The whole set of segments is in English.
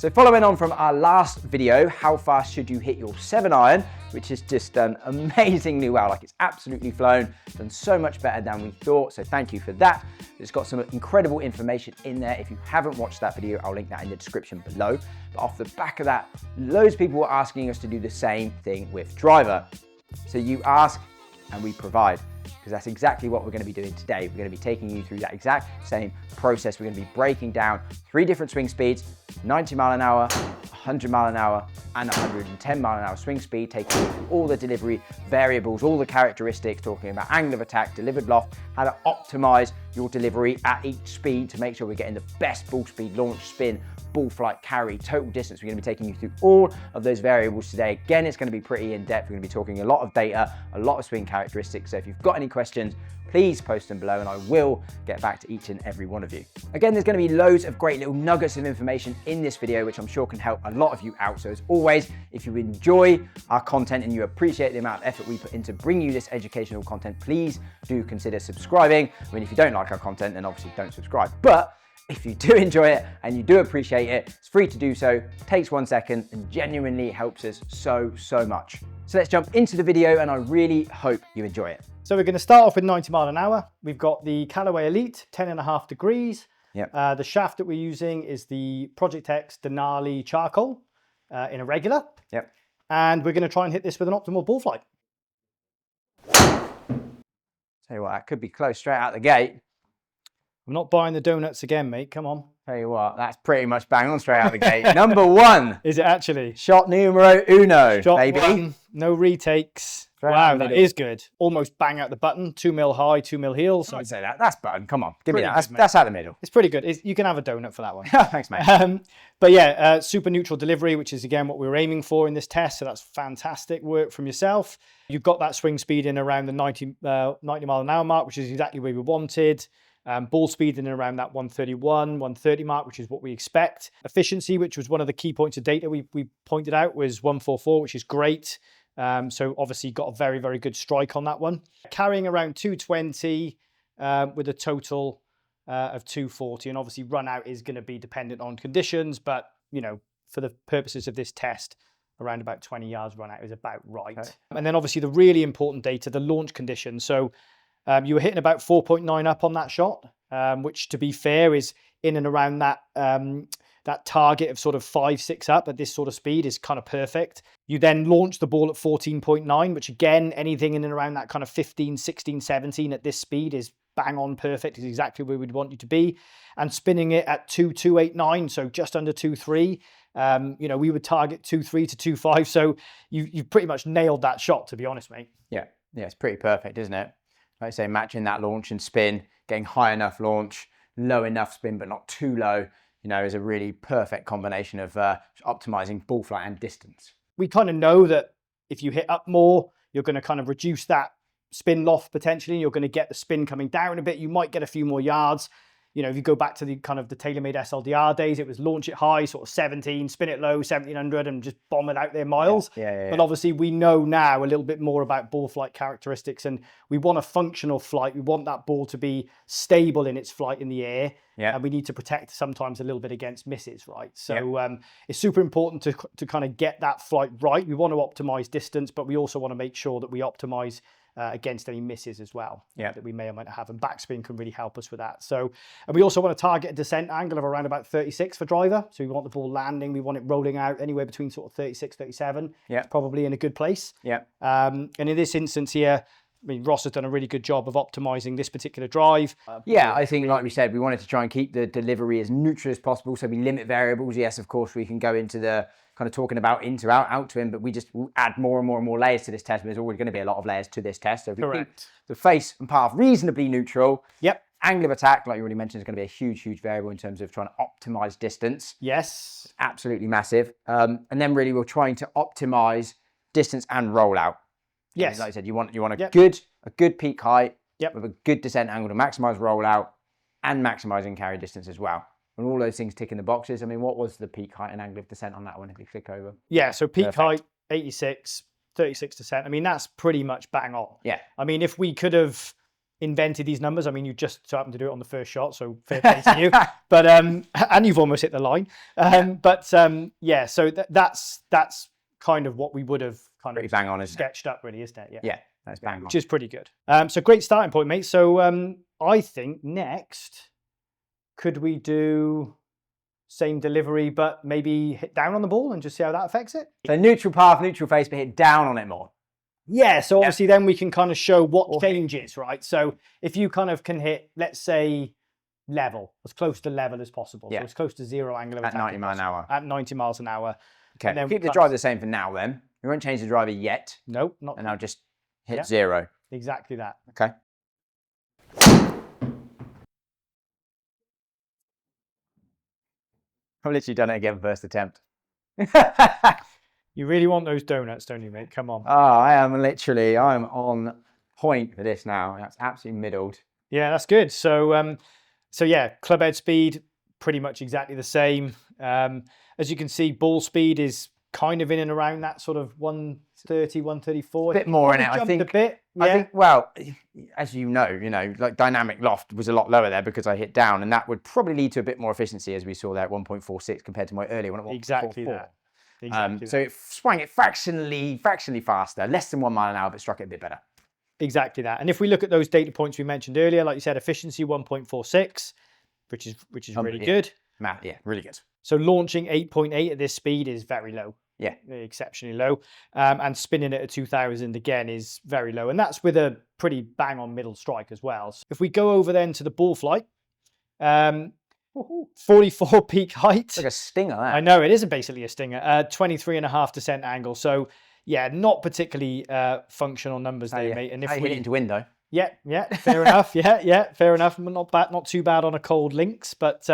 So following on from our last video, how fast should you hit your 7-iron, which has just done amazingly well. Like, it's absolutely flown, done so much better than we thought. So thank you for that. It's got some incredible information in there. If you haven't watched that video, I'll link that in the description below. But off the back of that, loads of people were asking us to do the same thing with driver. So you ask and we provide, because that's exactly what we're going to be doing today. We're going to be taking you through that exact same process. We're going to be breaking down 3 different swing speeds: 90 mile an hour, 100 mile an hour, and 110 mile an hour swing speed, taking you through all the delivery variables, all the characteristics, talking about angle of attack, delivered loft, how to optimize your delivery at each speed to make sure we're getting the best ball speed, launch, spin, ball flight, carry, total distance. We're going to be taking you through all of those variables today. Again, it's going to be pretty in-depth. We're going to be talking a lot of data, a lot of swing characteristics. So if you've got any questions, please post them below and I will get back to each and every one of you. Again, there's going to be loads of great little nuggets of information in this video, which I'm sure can help a lot of you out. So as always, if you enjoy our content and you appreciate the amount of effort we put into bringing you this educational content, please do consider subscribing. I mean, if you don't like our content, then obviously don't subscribe. But if you do enjoy it and you do appreciate it, it's free to do so, takes 1 second and genuinely helps us so much. So let's jump into the video and I really hope you enjoy it. So we're going to start off with 90 mile an hour. We've got the Callaway Elite, 10.5 degrees. Yep. The shaft that we're using is the Project X Denali Charcoal in a regular. Yep. And we're going to try and hit this with an optimal ball flight. Tell you what, that could be close straight out the gate. I'm not buying the donuts again, mate. Come on. Tell you what, that's pretty much bang on straight out the gate. Number 1. Is it actually? Shot numero uno, Shot baby. 1, no retakes. Wow, that is good. Almost bang out the button. 2 mil high, 2 mil heel. So I'd say that. That's button. Come on, give me Pretty that. good, That's out the middle. it's pretty good. You can have a donut for that one. Thanks, mate. But yeah, super neutral delivery, which is again what we were aiming for in this test. So that's fantastic work from yourself. You've got that swing speed in around the 90 mile an hour mark, which is exactly where we wanted. Ball speed in around that 131, 130 mark, which is what we expect. Efficiency, which was one of the key points of data we pointed out, was 144, which is great. So obviously got a very good strike on that one. Carrying around 220 with a total of 240, and obviously run out is going to be dependent on conditions, but you know, for the purposes of this test, around about 20 yards run out is about right. Okay. And then obviously the really important data, the launch conditions. So you were hitting about 4.9 up on that shot, which to be fair is in and around that that target of sort of 5-6 up at this sort of speed is kind of perfect. You then launch the ball at 14.9, which again, anything in and around that kind of 15, 16, 17 at this speed is bang on perfect, is exactly where we'd want you to be. And spinning it at 2.289, so just under 2.3. You know, we would target 2.3 to 2.5. So you've pretty much nailed that shot, to be honest, mate. Yeah, it's pretty perfect, isn't it? Like I say, matching that launch and spin, getting high enough launch, low enough spin, but not too low, you know, is a really perfect combination of optimizing ball flight and distance. We kind of know that if you hit up more, you're going to kind of reduce that spin loft potentially. You're going to get the spin coming down a bit. You might get a few more yards. You know, if you go back to the kind of the TaylorMade SLDR days, it was launch it high, sort of 17, spin it low, 1700, and just bomb it out there miles. Yeah. But obviously we know now a little bit more about ball flight characteristics, and we want a functional flight. We want that ball to be stable in its flight in the air. Yeah. And we need to protect sometimes a little bit against misses, right? So it's super important to kind of get that flight right. We want to optimize distance, but we also want to make sure that we optimize against any misses as well that we may or might not have, and backspin can really help us with that. So, and we also want to target a descent angle of around about 36 for driver. So we want the ball landing, we want it rolling out anywhere between sort of 36, 37. Yeah, probably in a good place. Yeah. And in this instance here, I mean, Ross has done a really good job of optimizing this particular drive. Yeah, I think like we said, we wanted to try and keep the delivery as neutral as possible. So we limit variables. Yes, of course, we can go into the kind of talking about into, out to him, but we just will add more and more layers to this test. There's always going to be a lot of layers to this test. So if we keep the face and path reasonably neutral, angle of attack, like you already mentioned, is going to be a huge variable in terms of trying to optimize distance. Yes. Absolutely massive. And then really we're trying to optimize distance and rollout. Yes. Like I said, you want a good peak height with a good descent angle to maximize rollout and maximizing carry distance as well. And all those things ticking the boxes. I mean, what was the peak height and angle of descent on that one if you click over? Yeah, so peak height, 86, 36 descent. I mean, that's pretty much bang on. Yeah. I mean, if we could have invented these numbers. I mean, you just so happened to do it on the first shot, so fair play to you. But and you've almost hit the line. Yeah, so that's kind of what we would have kind Pretty of bang on, isn't it? sketched up, really, isn't it? Yeah, that's bang on. Which is pretty good. So great starting point, mate. So I think next, could we do same delivery, but maybe hit down on the ball and just see how that affects it? So neutral path, neutral face, but hit down on it more. Yeah, so obviously then we can kind of show what changes, right? So if you kind of can hit, let's say, level, as close to level as possible. So as close to zero angle of attack. At 90 miles an hour. At 90 miles an hour. Okay, And then keep the driver the same for now then. We won't change the driver yet. Nope, not. And I'll just hit zero. Exactly that. Okay. I've literally done it again first attempt. You really want those donuts, don't you, mate? Come on. I'm on point for this now. That's absolutely middled. Yeah, that's good. So, yeah, club head speed, pretty much exactly the same. As you can see, ball speed is kind of in and around that sort of 130, 134. A bit more in it, I think. A bit. Yeah. I think, well, as you know, like dynamic loft was a lot lower there because I hit down, and that would probably lead to a bit more efficiency, as we saw there at 1.46 compared to my earlier one at 1.44. Exactly that. Exactly so it swung it fractionally faster, less than 1 mile an hour, but struck it a bit better. Exactly that. And if we look at those data points we mentioned earlier, like you said, efficiency 1.46, which is really good. Yeah, really good. So launching 8.8 at this speed is very low. Yeah, exceptionally low. And spinning it at 2000 again is very low. And that's with a pretty bang on middle strike as well. So if we go over then to the ball flight, 44 peak height. It's like a stinger, that. I know, it isn't basically a stinger. 23.5 descent angle. So yeah, not particularly functional numbers there, mate. And if we hit it into window. Yeah, fair enough. Yeah, fair enough. Not bad, not too bad on a cold links, but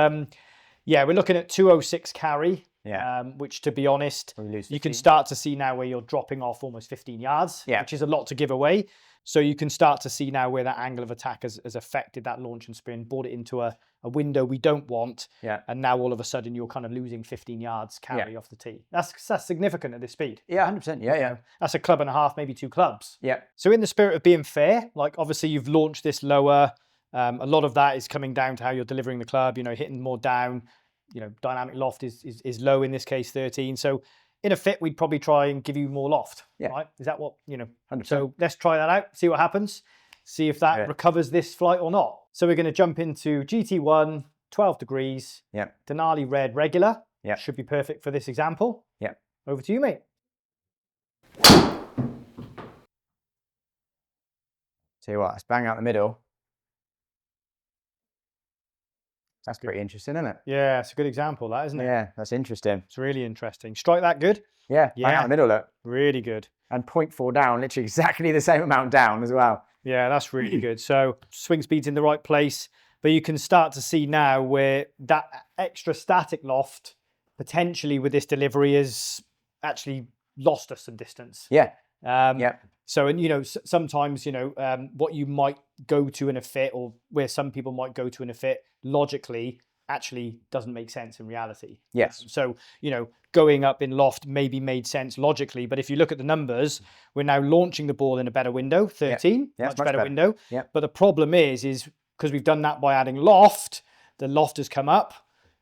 yeah, we're looking at 206 carry. Yeah. Which, to be honest, you can start to see now where you're dropping off almost 15 yards, which is a lot to give away. So you can start to see now where that angle of attack has affected that launch and spin, brought it into a window we don't want. Yeah. And now all of a sudden you're kind of losing 15 yards carry off the tee. That's significant at this speed. Yeah, 100%. Yeah. That's a club and a half, maybe 2 clubs. Yeah. So in the spirit of being fair, like obviously you've launched this lower. A lot of that is coming down to how you're delivering the club, hitting more down. Dynamic loft is low in this case, 13. So in a fit, we'd probably try and give you more loft. Yeah. Right? Is that what, 100%. So let's try that out, see what happens, see if that recovers this flight or not. So we're going to jump into GT1, 12 degrees. Yeah. Denali red regular. Yeah. Should be perfect for this example. Yeah. Over to you, mate. Tell you what, let's bang out the middle. That's pretty interesting, isn't it? Yeah, it's a good example, that, isn't it? Yeah, that's interesting. It's really interesting. Strike that good? Yeah, bang out the middle, look. Really good. And 0.4 down, literally exactly the same amount down as well. Yeah, that's really good. So swing speed's in the right place, but you can start to see now where that extra static loft potentially with this delivery has actually lost us some distance. Yeah. So, and sometimes, what you might go to in a fit, or where some people might go to in a fit, logically actually doesn't make sense in reality. Yes. So, going up in loft maybe made sense logically, but if you look at the numbers, we're now launching the ball in a better window, 13, much better window. Yeah. But the problem is because we've done that by adding loft, the loft has come up,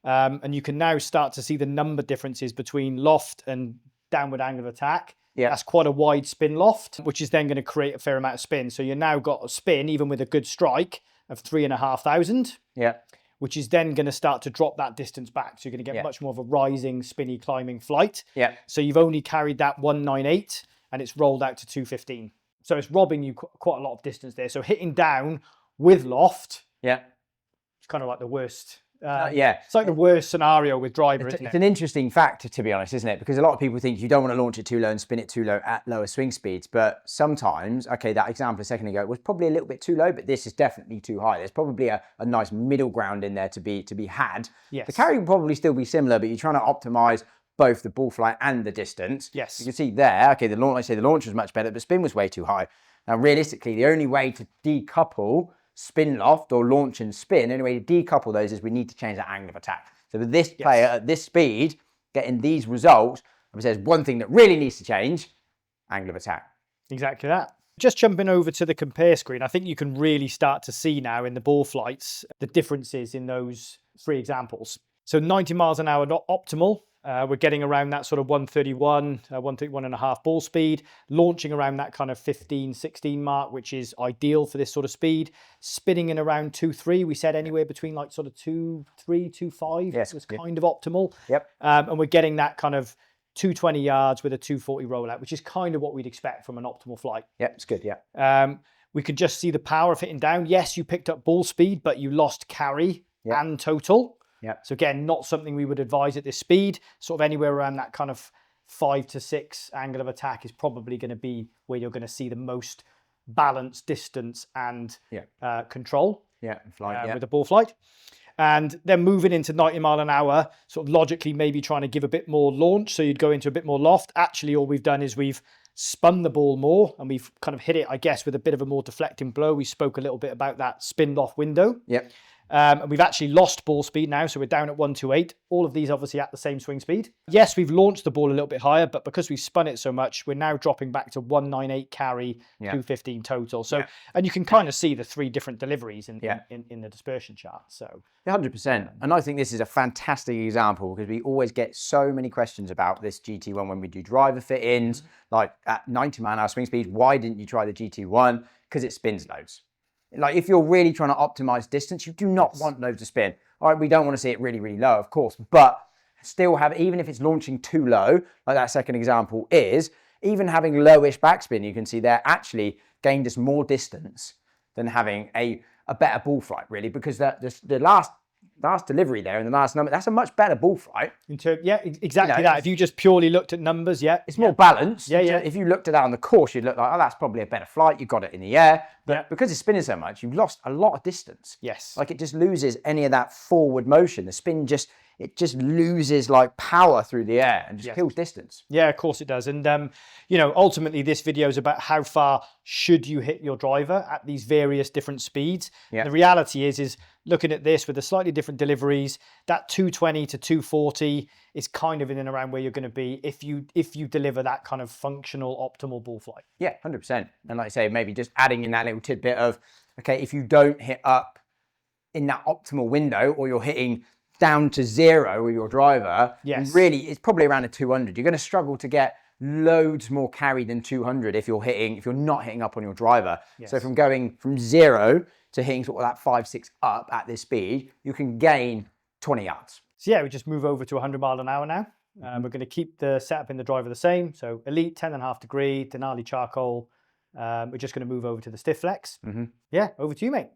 and you can now start to see the number differences between loft and downward angle of attack. Yeah. That's quite a wide spin loft, which is then going to create a fair amount of spin. So you've now got a spin, even with a good strike, of 3,500. Yeah. Which is then going to start to drop that distance back. So you're going to get much more of a rising, spinny, climbing flight. Yeah. So you've only carried that 198 and it's rolled out to 215. So it's robbing you quite a lot of distance there. So hitting down with loft, it's kind of like the worst. It's like the worst scenario with driver, isn't it? It's an interesting fact, to be honest, isn't it? Because a lot of people think you don't want to launch it too low and spin it too low at lower swing speeds. But sometimes, that example a second ago was probably a little bit too low, but this is definitely too high. There's probably a nice middle ground in there to be had. Yes. The carry will probably still be similar, but you're trying to optimize both the ball flight and the distance. Yes. You can see there, the launch was much better, but spin was way too high. Now, realistically, the only way to decouple spin loft or launch and spin, the only way to decouple those is we need to change that angle of attack. So with this player at this speed, getting these results, if there's one thing that really needs to change, angle of attack. Exactly that. Just jumping over to the compare screen, I think you can really start to see now in the ball flights the differences in those 3 examples. So 90 miles an hour, not optimal. We're getting around that sort of 131, 131.5 ball speed, launching around that kind of 15, 16 mark, which is ideal for this sort of speed. Spinning in around 2.3, we said anywhere between like sort of 2.3, 2.5 was kind of optimal. Yep. And we're getting that kind of 220 yards with a 240 rollout, which is kind of what we'd expect from an optimal flight. Yeah, it's good, yeah. We could just see the power of hitting down. Yes, you picked up ball speed, but you lost carry and total. Yeah. So again, not something we would advise at this speed. Sort of anywhere around that kind of 5 to 6 angle of attack is probably going to be where you're going to see the most balance, distance, and control. Yeah, flight, with the ball flight. And then moving into 90 mile an hour, sort of logically maybe trying to give a bit more launch. So you'd go into a bit more loft. Actually, all we've done is we've spun the ball more and we've kind of hit it, I guess, with a bit of a more deflecting blow. We spoke a little bit about that spin loft window. Yep. And we've actually lost ball speed now, so we're down at 128. All of these obviously at the same swing speed. Yes, we've launched the ball a little bit higher, but because we've spun it so much, we're now dropping back to 198 carry, 215 total. So, and you can kind of see the 3 different deliveries in the dispersion chart. So 100%. And I think this is a fantastic example because we always get so many questions about this GT1 when we do driver fit-ins, like at 90 mile an hour swing speed. Why didn't you try the GT1? Because it spins loads. Like if you're really trying to optimize distance, you do not want loads of spin. All right, we don't want to see it really, really low, of course, but still have, even if it's launching too low, like that second example is, even having lowish backspin, you can see there actually gained us more distance than having a better ball flight, really, because the last delivery there and the last number, that's a much better ball flight. Exactly that. If you just purely looked at numbers, it's more balanced. If you looked at that on the course, you'd look like, oh, that's probably a better flight. You got it in the air. But because it's spinning so much, you've lost a lot of distance. Yes. Like it just loses any of that forward motion. The spin just loses like power through the air and just kills distance. Yeah, of course it does. And, ultimately this video is about how far should you hit your driver at these various different speeds. Yeah. The reality is looking at this with the slightly different deliveries, that 220 to 240 is kind of in and around where you're going to be if you deliver that kind of functional, optimal ball flight. Yeah, 100%. And like I say, maybe just adding in that little tidbit of, okay, if you don't hit up in that optimal window or you're hitting down to 0 with your driver, really it's probably around a 200. You're going to struggle to get loads more carry than 200 if you're not hitting up on your driver. So from going from 0 to hitting sort of that 5-6 up at this speed, you can gain 20 yards. So we just move over to 100 mile an hour now. We're going to keep the setup in the driver the same. So elite 10.5 degree, Denali charcoal. We're just going to move over to the stiff flex. Yeah, over to you, mate.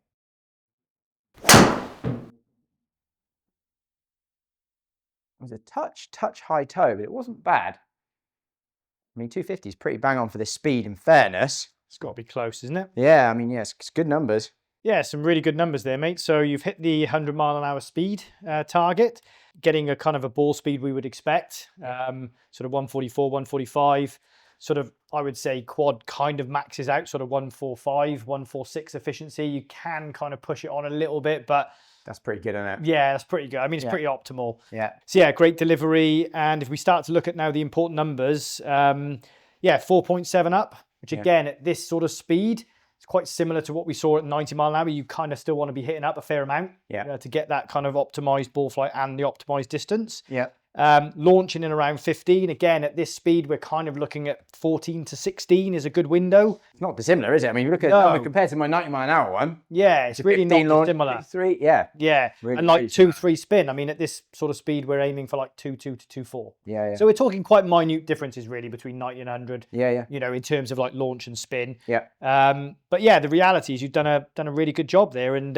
It was a touch high toe, but it wasn't bad. I mean, 250 is pretty bang on for this speed, in fairness. It's got to be close, isn't it? Yeah, I mean, it's good numbers. Yeah, some really good numbers there, mate. So you've hit the 100 mile an hour speed target, getting a kind of a ball speed we would expect, sort of 144, 145. Sort of, I would say quad kind of maxes out, sort of 145, 146 efficiency. You can kind of push it on a little bit, but that's pretty good, isn't it? Yeah, that's pretty good. I mean, it's pretty optimal. Yeah. So great delivery. And if we start to look at now the important numbers, 4.7 up, which again, at this sort of speed, it's quite similar to what we saw at 90 mile an hour. You kind of still want to be hitting up a fair amount to get that kind of optimized ball flight and the optimized distance. Yeah. Launching in around 15. Again, at this speed, we're kind of looking at 14 to 16 is a good window. It's not dissimilar, is it? I mean, look at compared to my 90 mile an hour one. Yeah, it's really not dissimilar. 3, yeah. Really and like 2-3 spin. I mean, at this sort of speed, we're aiming for like 2-2 to 2-4. Yeah. So we're talking quite minute differences really between 90 and 100. Yeah. In terms of like launch and spin. Yeah. But the reality is you've done a really good job there, and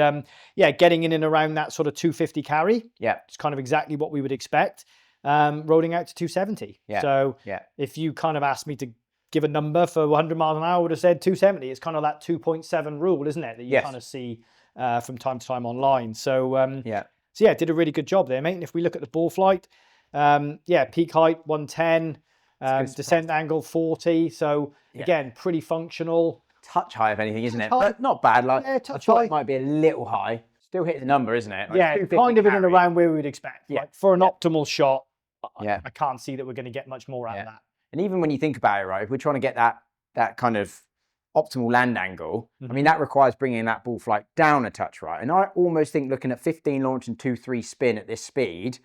getting in and around that sort of 250 carry. Yeah. It's kind of exactly what we would expect. Rolling out to 270. Yeah. So if you kind of asked me to give a number for 100 miles an hour, I would have said 270. It's kind of that 2.7 rule, isn't it? That you kind of see from time to time online. So did a really good job there, mate. And if we look at the ball flight, peak height 110, descent angle 40. So again, pretty functional. Touch high, if anything, isn't it? But not bad. Like I thought it might be a little high. Still hit the number, isn't it? Like kind of in and around where we would expect. Yeah. Like for an optimal shot, I can't see that we're going to get much more out of that. And even when you think about it, right, if we're trying to get that kind of optimal land angle, I mean, that requires bringing that ball flight down a touch, right? And I almost think looking at 15 launch and 2-3 spin at this speed,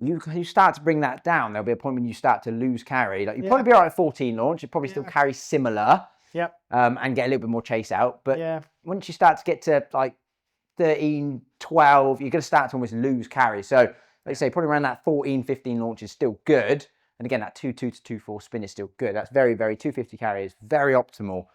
you start to bring that down. There'll be a point when you start to lose carry. Like, you'll probably be all right at 14 launch. You'll probably still carry similar. Yep. And get a little bit more chase out. But once you start to get to like 13, 12, you're going to start to almost lose carry. So, like you say, probably around that 14, 15 launch is still good. And again, that 2.2 to 2.4 spin is still good. That's very, very 250 carry is very optimal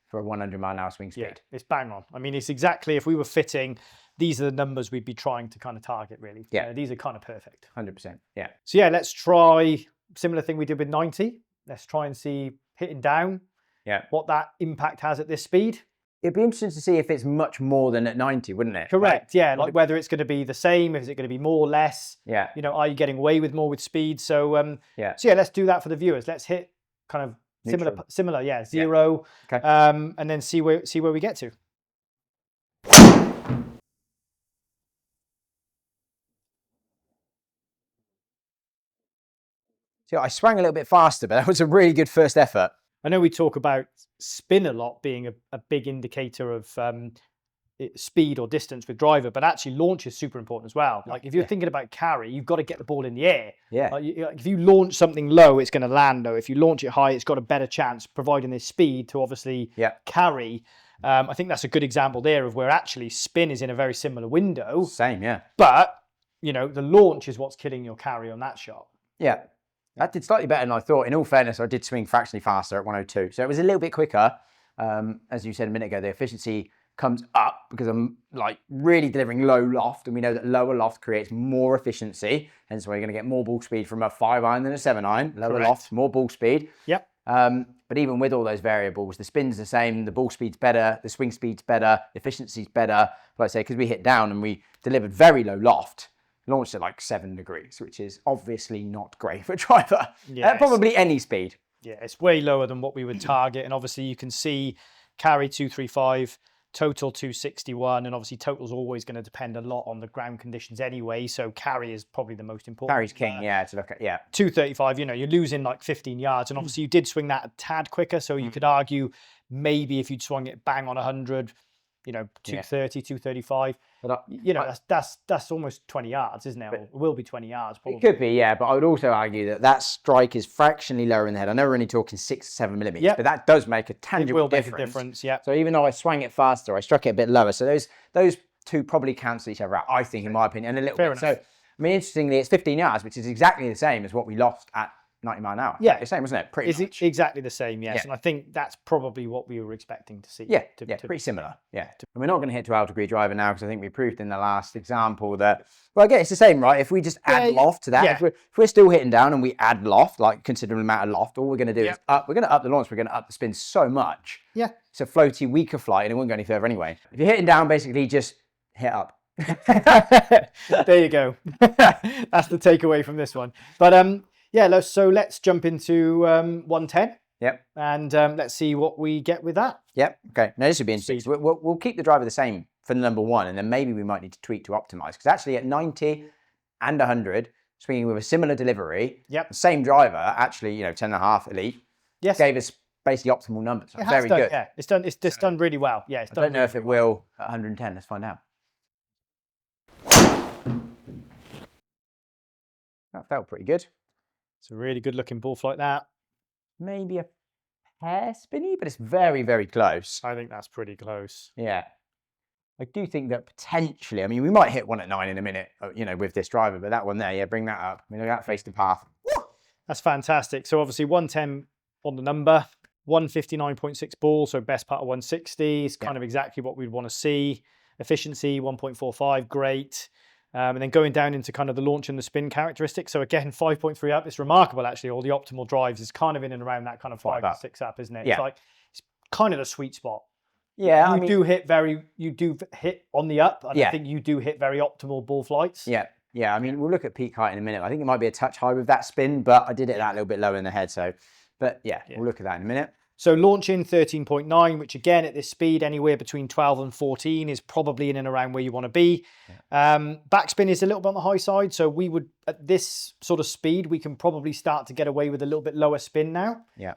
for a 100 mile an hour swing speed. Yeah, it's bang on. I mean, it's exactly, if we were fitting, these are the numbers we'd be trying to kind of target, really. Yeah. These are kind of perfect. 100%. Yeah. So yeah, let's try similar thing we did with 90. Let's try and see hitting down. Yeah. What that impact has at this speed. It'd be interesting to see if it's much more than at 90, wouldn't it? Correct. Yeah. Like whether it's going to be the same, is it going to be more, less? Yeah. You know, are you getting away with more with speed? So yeah. So yeah, let's do that for the viewers. Let's hit kind of similar. Yeah. 0. Okay. And then see where we get to. So I swung a little bit faster, but that was a really good first effort. I know we talk about spin a lot being a big indicator of speed or distance with driver, but actually launch is super important as well. Like if you're thinking about carry, you've got to get the ball in the air. Yeah. Like if you launch something low, it's going to land low. If you launch it high, it's got a better chance, providing there's speed to obviously carry. I think that's a good example there of where actually spin is in a very similar window. Same, yeah. But, you know, the launch is what's killing your carry on that shot. Yeah. That did slightly better than I thought. In all fairness, I did swing fractionally faster at 102. So it was a little bit quicker. As you said a minute ago, the efficiency comes up because I'm like really delivering low loft. And we know that lower loft creates more efficiency. Hence why you're going to get more ball speed from a 5 iron than a 7 iron. Lower loft, more ball speed. Yep. But even with all those variables, the spin's the same, the ball speed's better, the swing speed's better, efficiency's better. Like I say, because we hit down and we delivered very low loft. Launched at like 7 degrees, which is obviously not great for a driver. At probably any speed. Yeah, it's way lower than what we would target. And obviously you can see carry 235, total 261. And obviously total's always going to depend a lot on the ground conditions anyway. So carry is probably the most important. Carry's king, to look at, 235, you know, you're losing like 15 yards. And obviously you did swing that a tad quicker. So you could argue maybe if you'd swung it bang on 100, you know, 230, 235. But you know, that's almost 20 yards, isn't it? It will be 20 yards. Probably. It could be, yeah. But I would also argue that strike is fractionally lower in the head. I know we're only talking 6 to 7 millimeters, but that does make a tangible difference. It will make a difference, yeah. So even though I swung it faster, I struck it a bit lower. So those two probably cancel each other out, I think, in my opinion, and a little bit. So, I mean, interestingly, it's 15 yards, which is exactly the same as what we lost at 90 mile an hour. Yeah. The same, wasn't it? Pretty much. Exactly the same, yes. And I think that's probably what we were expecting to see. Pretty similar. Yeah. And we're not going to hit 12 degree driver now because I think we proved in the last example that, well, again, it's the same, right? If we just add loft to that, if we're still hitting down and we add loft, like considering the amount of loft, all we're going to do is we're going to up the launch, we're going to up the spin so much. Yeah. It's a floaty, weaker flight and it won't go any further anyway. If you're hitting down, basically just hit up. There you go. That's the takeaway from this one. But so let's jump into 110. Yep. And let's see what we get with that. Yep. Okay. Now this would be interesting. We'll keep the driver the same for the number 1, and then maybe we might need to tweak to optimize. Because actually at 90 and 100, swinging with a similar delivery, the same driver, actually, 10.5 elite, gave us basically optimal numbers. Very good. Yeah, it's done really well. Yeah, I don't know if it will at 110. Let's find out. That felt pretty good. It's a really good looking ball like that. Maybe a hair spinny, but it's very, very close. I think that's pretty close. Yeah. I do think that potentially, I mean, we might hit one at 9 in a minute, with this driver, but that one there, bring that up. I mean, look at that face to path. That's fantastic. So obviously 110 on the number, 159.6 ball, so best part of 160 is kind of exactly what we'd want to see. Efficiency, 1.45, great. And then going down into kind of the launch and the spin characteristics. So again, 5.3 up. It's remarkable, actually. All the optimal drives is kind of in and around that kind of 5 to 6 up, isn't it? Yeah. It's kind of the sweet spot. Yeah, you do hit on the up. And I think you do hit very optimal ball flights. Yeah. I mean, we'll look at peak height in a minute. I think it might be a touch high with that spin, but I did it that little bit lower in the head. So, but we'll look at that in a minute. So launching 13.9, which again at this speed, anywhere between 12 and 14 is probably in and around where you want to be. Backspin is a little bit on the high side. So we would, at this sort of speed, we can probably start to get away with a little bit lower spin now. Yeah.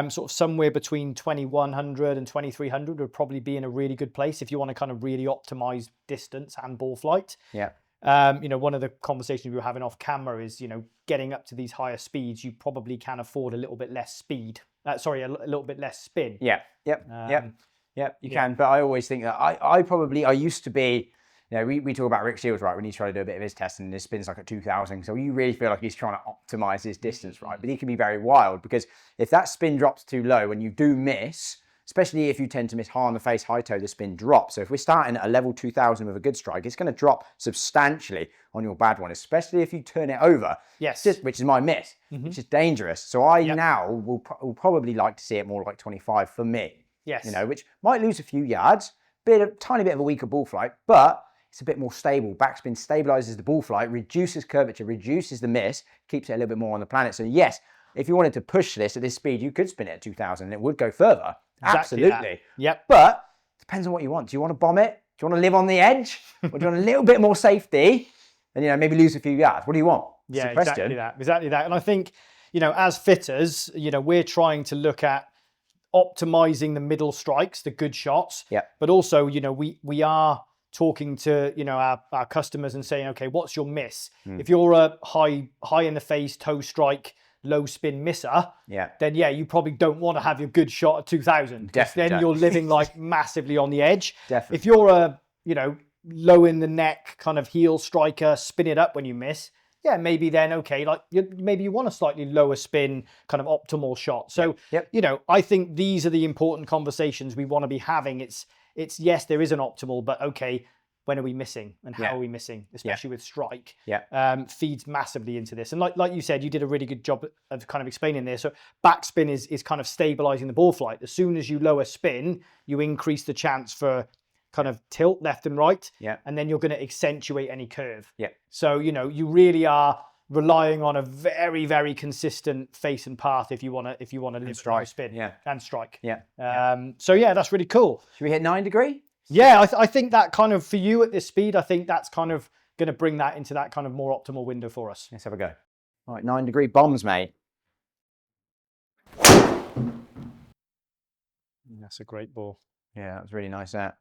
Sort of somewhere between 2100 and 2300 would probably be in a really good place if you want to kind of really optimize distance and ball flight. Yeah. One of the conversations we were having off camera is, getting up to these higher speeds, you probably can afford a little bit less speed. A little bit less spin. Yeah. Yep. You can. But I always think that I used to be, we talk about Rick Shields, right? When he's trying to do a bit of his testing and his spin's like at 2000. So you really feel like he's trying to optimize his distance, right? But he can be very wild because if that spin drops too low and you do miss, especially if you tend to miss high on the face, high toe, the spin drops. So if we're starting at a level 2000 with a good strike, it's going to drop substantially on your bad one, especially if you turn it over. Yes. Which is my miss, which is dangerous. So now will probably like to see it more like 25 for me. Yes. Which might lose a few yards, a tiny bit of a weaker ball flight, but it's a bit more stable. Backspin stabilizes the ball flight, reduces curvature, reduces the miss, keeps it a little bit more on the planet. So yes, if you wanted to push this at this speed, you could spin it at 2000 and it would go further. Exactly. Absolutely. Yep. But it depends on what you want. Do you want to bomb it? Do you want to live on the edge? Or do you want a little bit more safety and, maybe lose a few yards? What do you want? Yeah, exactly that. And I think, as fitters, we're trying to look at optimizing the middle strikes, the good shots. Yeah. But also, we are talking to, our customers and saying, okay, what's your miss? If you're a high in the face toe strike, low spin misser, then you probably don't want to have your good shot at 2000. Definitely. Then you're living like massively on the edge. Definitely. If you're a, low in the neck kind of heel striker, spin it up when you miss, maybe then, okay, maybe you want a slightly lower spin kind of optimal shot. So, I think these are the important conversations we want to be having. It's yes, there is an optimal, but okay, when are we missing and how are we missing, especially with strike? Feeds massively into this. And like you said, you did a really good job of kind of explaining this. So backspin is kind of stabilizing the ball flight. As soon as you lower spin, you increase the chance for kind of tilt left and right. And then you're going to accentuate any curve. So, you really are relying on a very, very consistent face and path if you want to live strike spin and strike. So that's really cool. Should we hit 9 degree? Yeah, I think that kind of, for you at this speed, I think that's kind of going to bring that into that kind of more optimal window for us. Let's have a go. All right, 9 degree bombs, mate. That's a great ball. Yeah, that was really nice, that.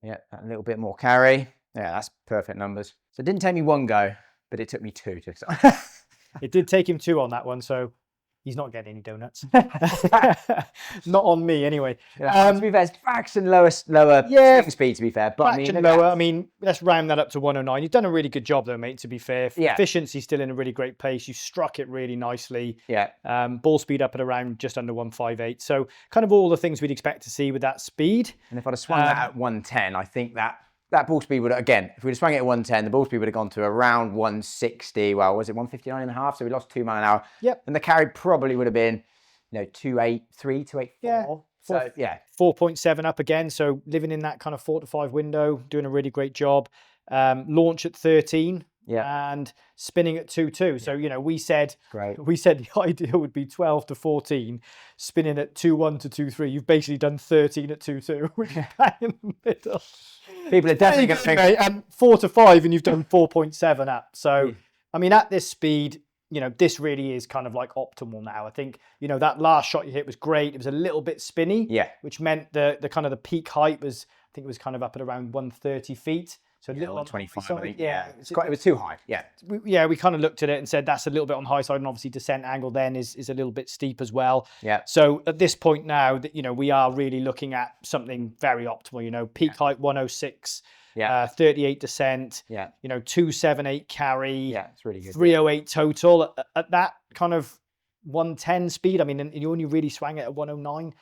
Yeah, a little bit more carry. Yeah, that's perfect numbers. So it didn't take me 1 go, but it took me 2. It did take him 2 on that one, so he's not getting any donuts. Not on me, anyway. To be fair, it's fraction lower swing speed, to be fair. But let's round that up to 109. You've done a really good job, though, mate, to be fair. Efficiency's still in a really great place. You struck it really nicely. Ball speed up at around just under 158. So kind of all the things we'd expect to see with that speed. And if I'd have swung that at 110, I think that ball speed would, again, if we'd have swung it at 110, the ball speed would have gone to around 160. Well, was it 159 and a half? So we lost 2 miles an hour. And the carry probably would have been, 283, 284. So, 4.7 up again. So living in that kind of 4 to 5 window, doing a really great job. Launch at 13. And spinning at 2.2. So, we said the ideal would be 12 to 14, spinning at 2.1 to 2.3. You've basically done 13 at 2.2, which is bang in the middle. People are definitely going to think... And 4 to 5, and you've done 4.7 up. So, at this speed, this really is kind of like optimal now. I think, that last shot you hit was great. It was a little bit spinny, which meant the kind of the peak height was, I think it was kind of up at around 130 feet. So a little 25, I think. It was too high. We kind of looked at it and said that's a little bit on the high side, and obviously descent angle then is a little bit steep as well. So at this point now that we are really looking at something very optimal. Peak height 106, 38 descent. 278 carry. It's really good. 308 total at that kind of 110 speed. I mean, and you only really swang it at 109.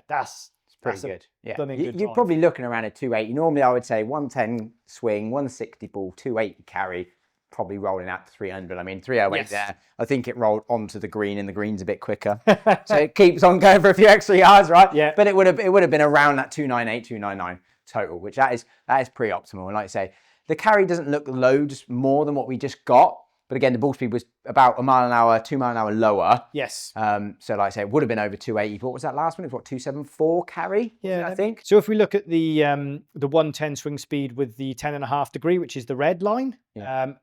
That's pretty good. You're probably looking around a 280. Normally, I would say 110 swing, 160 ball, 280 carry, probably rolling out to 300. I mean, 308 there. I think it rolled onto the green, and the green's a bit quicker, so it keeps on going for a few extra yards, right? But it would have been around that 298, 299 total, which that is pretty optimal. And like I say, the carry doesn't look loads more than what we just got, But again, the ball speed was about 1 mile an hour, 2 mile an hour lower. Yes. So like I say, it would have been over 280. But what was that last one? It was what, 274 carry? Yeah, I think. So if we look at the 110 swing speed with the 10.5 degree, which is the red line,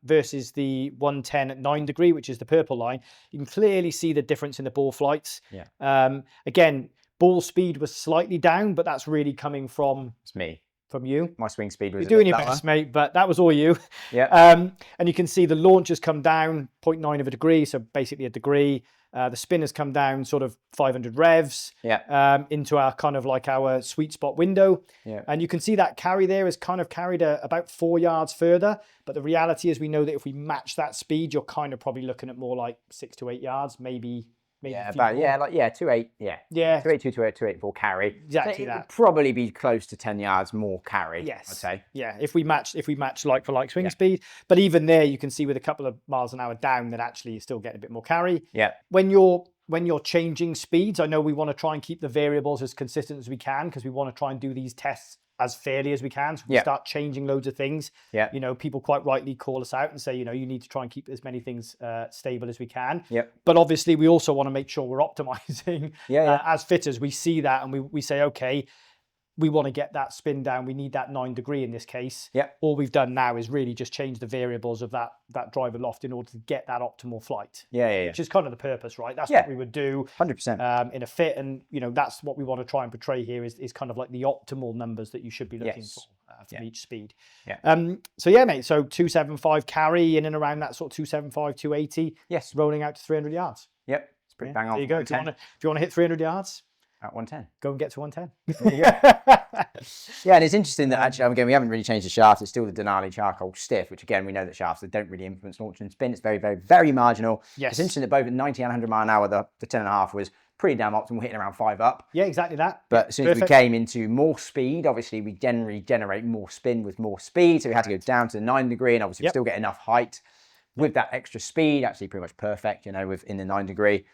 versus the 110 at 9 degree, which is the purple line, you can clearly see the difference in the ball flights. Yeah. Again, ball speed was slightly down, but that's really coming from It's me. From you. My swing speed was You're doing your best, mate, but that was all you. Yeah. And you can see the launch has come down 0.9 of a degree, so basically a degree. The spin has come down sort of 500 revs into our kind of like our sweet spot window. Yeah. And you can see that carry there is kind of carried about 4 yards further. But the reality is we know that if we match that speed, you're kind of probably looking at more like 6 to 8 yards, maybe. Yeah, about 2.8, 2.84 carry. Exactly so that. It'd probably be close to 10 yards more carry. Yes, I'd say. Yeah, if we match like for like swing speed, but even there you can see with a couple of miles an hour down that actually you still get a bit more carry. Yeah. When you're changing speeds, I know we want to try and keep the variables as consistent as we can because we want to try and do these tests as fairly as we can. So we start changing loads of things. Yeah. You know, people quite rightly call us out and say, you know, you need to try and keep as many things stable as we can. Yeah. But obviously we also want to make sure we're optimizing as fitters. We see that and we say, okay, we want to get that spin down. We need that 9 degree in this case. Yeah. All we've done now is really just change the variables of that driver loft in order to get that optimal flight. Yeah. Which is kind of the purpose, right? That's what we would do 100% in a fit. And, you know, that's what we want to try and portray here is kind of like the optimal numbers that you should be looking for from each speed. Yeah. So yeah, mate. So 275 carry in and around that sort of 275, 280. Yes. Rolling out to 300 yards. Yep. It's pretty bang on. There you go. If you want to hit 300 yards. At 110. Go and get to 110. There you go. Yeah, and it's interesting that actually, again, we haven't really changed the shaft. It's still the Denali charcoal stiff, which again, we know that shafts that don't really influence launch and spin. It's very, very, very marginal. Yes. It's interesting that both at 90 and 100 mile an hour, the 10.5 was pretty damn optimal, hitting around 5 up. Yeah, exactly that. But as soon as we came into more speed, obviously we generally generate more spin with more speed. So we had to go down to the 9 degree and obviously we still get enough height with that extra speed, actually pretty much perfect, you know, within the 9 degree.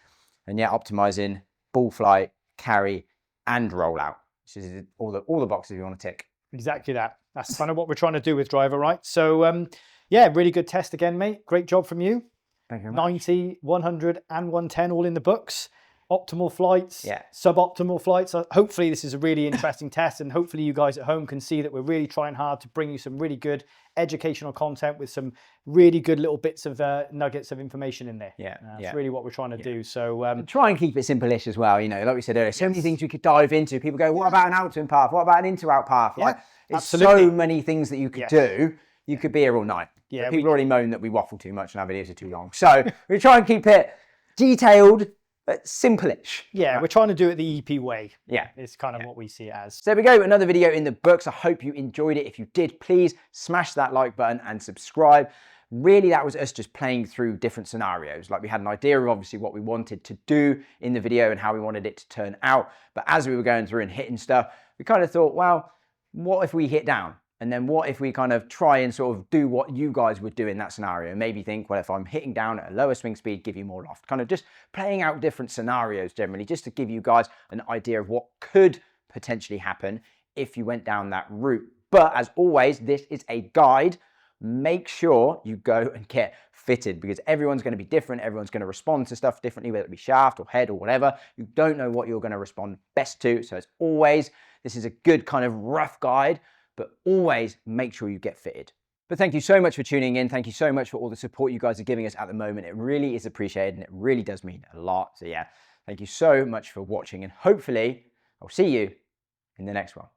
And yeah, optimizing ball flight, carry, and rollout, which is all the boxes we want to tick. Exactly that. That's kind of what we're trying to do with driver, right? So yeah, really good test again, mate. Great job from you. Thank you very much. 90, 100, and 110 all in the books. Optimal flights, Yeah. suboptimal flights. Hopefully this is a really interesting test, and hopefully you guys at home can see that we're really trying hard to bring you some really good educational content with some really good little bits of nuggets of information in there. Yeah, That's really what we're trying to do. So try and keep it simple-ish as well. You know, like we said earlier, so many things you could dive into. People go, what about an out-to-in path? What about an into-out path? Like, it's so many things that you could do. You could be here all night. Yeah, people already moan that we waffle too much and our videos are too long. So we try and keep it detailed, but simple-ish. Yeah, we're trying to do it the EP way. Yeah. It's kind of what we see it as. So there we go, another video in the books. I hope you enjoyed it. If you did, please smash that like button and subscribe. Really, that was us just playing through different scenarios. Like we had an idea of obviously what we wanted to do in the video and how we wanted it to turn out. But as we were going through and hitting stuff, we kind of thought, well, what if we hit down? And then what if we kind of try and sort of do what you guys would do in that scenario? Maybe think, well, if I'm hitting down at a lower swing speed, give you more loft. Kind of just playing out different scenarios generally, just to give you guys an idea of what could potentially happen if you went down that route. But as always, this is a guide. Make sure you go and get fitted because everyone's going to be different. Everyone's going to respond to stuff differently, whether it be shaft or head or whatever. You don't know what you're going to respond best to. So as always, this is a good kind of rough guide, but always make sure you get fitted. But thank you so much for tuning in. Thank you so much for all the support you guys are giving us at the moment. It really is appreciated and it really does mean a lot. So yeah, thank you so much for watching and hopefully I'll see you in the next one.